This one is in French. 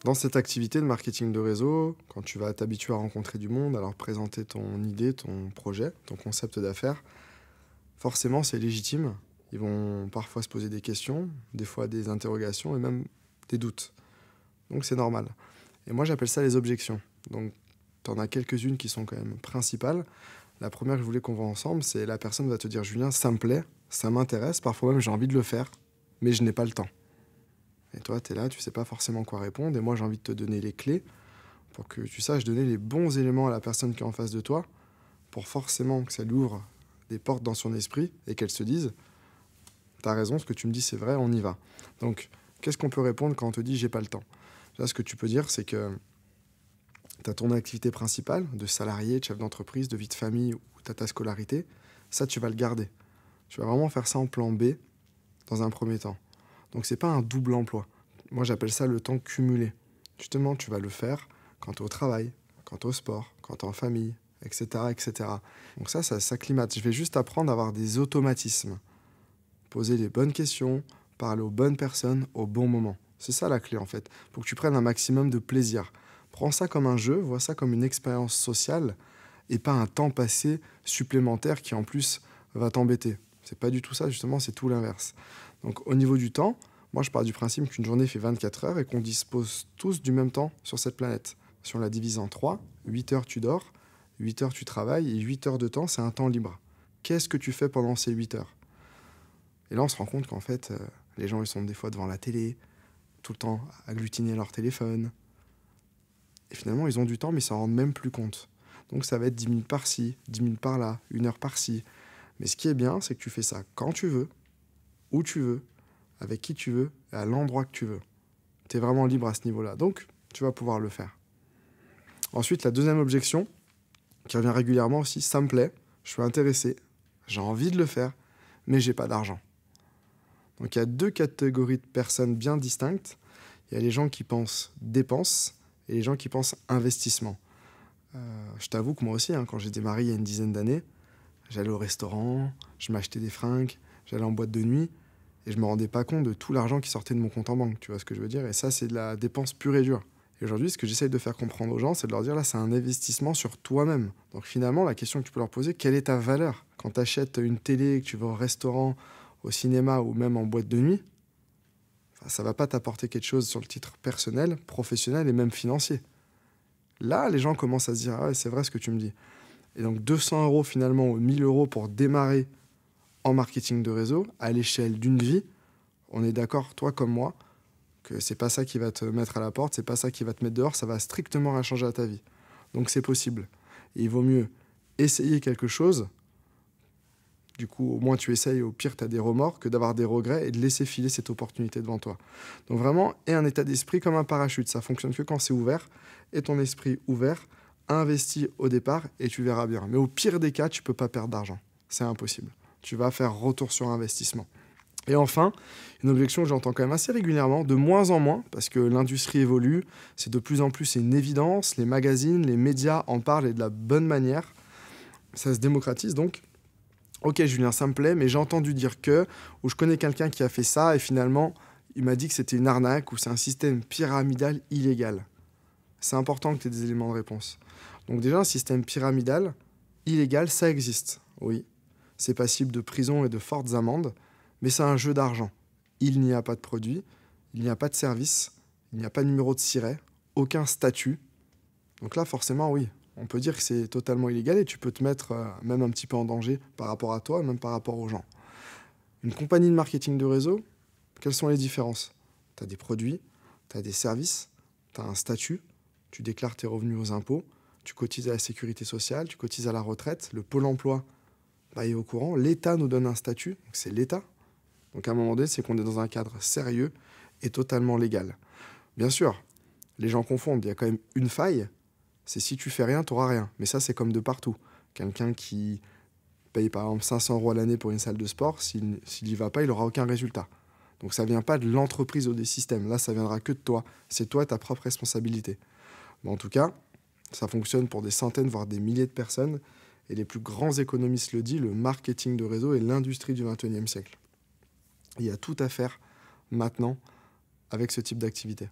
Dans cette activité de marketing de réseau, quand tu vas t'habituer à rencontrer du monde, à leur présenter ton idée, ton projet, ton concept d'affaires, forcément c'est légitime. Ils vont parfois se poser des questions, des fois des interrogations et même des doutes. Donc c'est normal. Et moi j'appelle ça les objections. Donc tu en as quelques-unes qui sont quand même principales. La première que je voulais qu'on voit ensemble, c'est la personne va te dire: Julien, ça me plaît, ça m'intéresse, parfois même j'ai envie de le faire, mais je n'ai pas le temps. Et toi, tu es là, tu sais pas forcément quoi répondre, et moi j'ai envie de te donner les clés pour que tu saches donner les bons éléments à la personne qui est en face de toi, pour forcément que ça lui ouvre des portes dans son esprit et qu'elle se dise: t'as raison, ce que tu me dis c'est vrai, on y va. Donc, qu'est-ce qu'on peut répondre quand on te dit j'ai pas le temps? Là, ce que tu peux dire, c'est que tu as ton activité principale de salarié, de chef d'entreprise, de vie de famille, ou tu as ta scolarité. Ça, tu vas le garder. Tu vas vraiment faire ça en plan B dans un premier temps. Donc, c'est pas un double emploi. Moi, j'appelle ça le temps cumulé. Justement, tu vas le faire quand tu es au travail, quand tu es au sport, quand tu es en famille, etc., etc. Donc ça s'acclimate. Je vais juste apprendre à avoir des automatismes. Poser les bonnes questions, parler aux bonnes personnes au bon moment. C'est ça la clé en fait, pour que tu prennes un maximum de plaisir. Prends ça comme un jeu, vois ça comme une expérience sociale et pas un temps passé supplémentaire qui en plus va t'embêter. C'est pas du tout ça, justement, c'est tout l'inverse. Donc au niveau du temps, moi je pars du principe qu'une journée fait 24 heures et qu'on dispose tous du même temps sur cette planète. Si on la divise en 3, 8 heures tu dors, 8 heures tu travailles et 8 heures de temps c'est un temps libre. Qu'est-ce que tu fais pendant ces 8 heures? Et là, on se rend compte qu'en fait, les gens, ils sont des fois devant la télé, tout le temps agglutinés leur téléphone. Et finalement, ils ont du temps, mais ils s'en rendent même plus compte. Donc, ça va être 10 minutes par-ci, 10 minutes par-là, 1 heure par-ci. Mais ce qui est bien, c'est que tu fais ça quand tu veux, où tu veux, avec qui tu veux, et à l'endroit que tu veux. Tu es vraiment libre à ce niveau-là. Donc, tu vas pouvoir le faire. Ensuite, la deuxième objection, qui revient régulièrement aussi: ça me plaît, je suis intéressé, j'ai envie de le faire, mais j'ai pas d'argent. Donc il y a deux catégories de personnes bien distinctes. Il y a les gens qui pensent dépenses et les gens qui pensent investissement. Je t'avoue que moi aussi, quand j'ai démarré il y a une dizaine d'années, j'allais au restaurant, je m'achetais des fringues, j'allais en boîte de nuit et je me rendais pas compte de tout l'argent qui sortait de mon compte en banque. Tu vois ce que je veux dire? Et ça, c'est de la dépense pure et dure. Et aujourd'hui, ce que j'essaye de faire comprendre aux gens, c'est de leur dire: là, c'est un investissement sur toi-même. Donc finalement, la question que tu peux leur poser: quelle est ta valeur? Quand tu achètes une télé, que tu vas au restaurant, au cinéma ou même en boîte de nuit, ça ne va pas t'apporter quelque chose sur le titre personnel, professionnel et même financier. Là, les gens commencent à se dire: ah ouais, c'est vrai ce que tu me dis. Et donc 200 € finalement ou 1000 € pour démarrer en marketing de réseau à l'échelle d'une vie, on est d'accord, toi comme moi, que c'est pas ça qui va te mettre à la porte, c'est pas ça qui va te mettre dehors, ça va strictement rien changer à ta vie. Donc c'est possible. Et il vaut mieux essayer quelque chose. Du coup, au moins tu essayes, au pire, tu as des remords, que d'avoir des regrets et de laisser filer cette opportunité devant toi. Donc vraiment, aie un état d'esprit comme un parachute. Ça fonctionne que quand c'est ouvert. Et ton esprit ouvert, investis au départ et tu verras bien. Mais au pire des cas, tu ne peux pas perdre d'argent. C'est impossible. Tu vas faire retour sur investissement. Et enfin, une objection que j'entends quand même assez régulièrement, de moins en moins, parce que l'industrie évolue, c'est de plus en plus une évidence, les magazines, les médias en parlent et de la bonne manière. Ça se démocratise donc. Ok Julien, ça me plaît, mais j'ai entendu dire que, ou je connais quelqu'un qui a fait ça, et finalement, il m'a dit que c'était une arnaque, ou c'est un système pyramidal illégal. C'est important que tu aies des éléments de réponse. Donc déjà, un système pyramidal illégal, ça existe, oui. C'est passible de prison et de fortes amendes, mais c'est un jeu d'argent. Il n'y a pas de produit, il n'y a pas de service, il n'y a pas de numéro de siret, aucun statut. Donc là, forcément, oui, on peut dire que c'est totalement illégal et tu peux te mettre même un petit peu en danger par rapport à toi, même par rapport aux gens. Une compagnie de marketing de réseau, quelles sont les différences? Tu as des produits, tu as des services, tu as un statut, tu déclares tes revenus aux impôts, tu cotises à la sécurité sociale, tu cotises à la retraite, le pôle emploi est au courant, l'État nous donne un statut, donc c'est l'État. Donc à un moment donné, c'est qu'on est dans un cadre sérieux et totalement légal. Bien sûr, les gens confondent, il y a quand même une faille, c'est si tu fais rien, tu n'auras rien. Mais ça, c'est comme de partout. Quelqu'un qui paye par exemple 500 € à l'année pour une salle de sport, s'il n'y va pas, il n'aura aucun résultat. Donc ça ne vient pas de l'entreprise ou des systèmes. Là, ça viendra que de toi. C'est toi ta propre responsabilité. Mais en tout cas, ça fonctionne pour des centaines, voire des milliers de personnes. Et les plus grands économistes le disent, le marketing de réseau est l'industrie du XXIe siècle. Il y a tout à faire maintenant avec ce type d'activité.